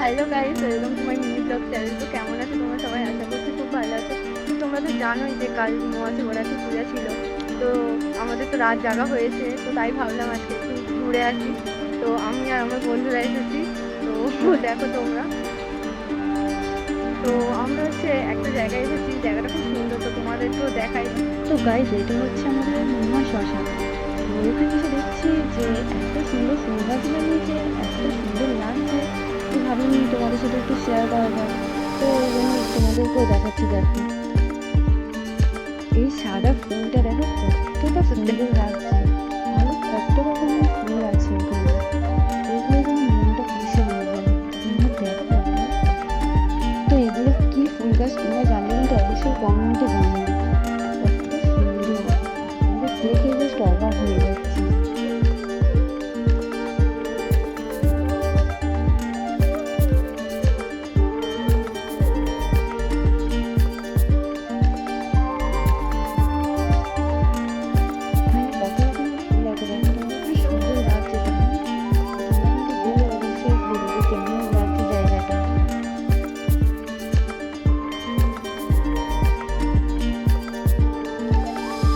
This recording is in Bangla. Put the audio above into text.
Hello guys, welcome to my mini blog channel. তো কেমন আছো তোমরা সবাই? আশা করছি খুব ভালো আছো। তো তোমরা তো জানোই যে কাল মহাশিবরাত্রি পূজা ছিল। তো আমাদের তো রাত জাগা হয়েছে, তো তাই ভাবলাম আজকে একটু ঘুরে আসি। তো আমি আর আমার বন্ধুরা এসেছি। তো দেখো তোমরা, তো আমরা হচ্ছে একটা জায়গায় এসেছি, জায়গাটা খুব সুন্দর, তো তোমাদেরকেও দেখাই। তো গাইস, এটা হচ্ছে আমাদের মহা শ্মশান। তো এখানে এসে দেখছি যে এত সুন্দর ফুল গাছ লাগিয়েছে, এত সুন্দর লাগছে, তো ভাবিনি তোমাদের সাথে একটু শেয়ার করা যায়। তো ওই জন্য তোমাদেরকেও দেখাচ্ছি। দেখো এই সাদা ফুলটা, দেখো কতটা সুন্দর লাগছে। আরো কত রকমের ফুল আছে এখানে, এগুলো যেন মনটা খুশি হয়ে যায়। তোমরা দেখো। তো এগুলো কি ফুল গাছ তোমরা জানলে কিন্তু অবশ্যই কমেন্টে জানাবে।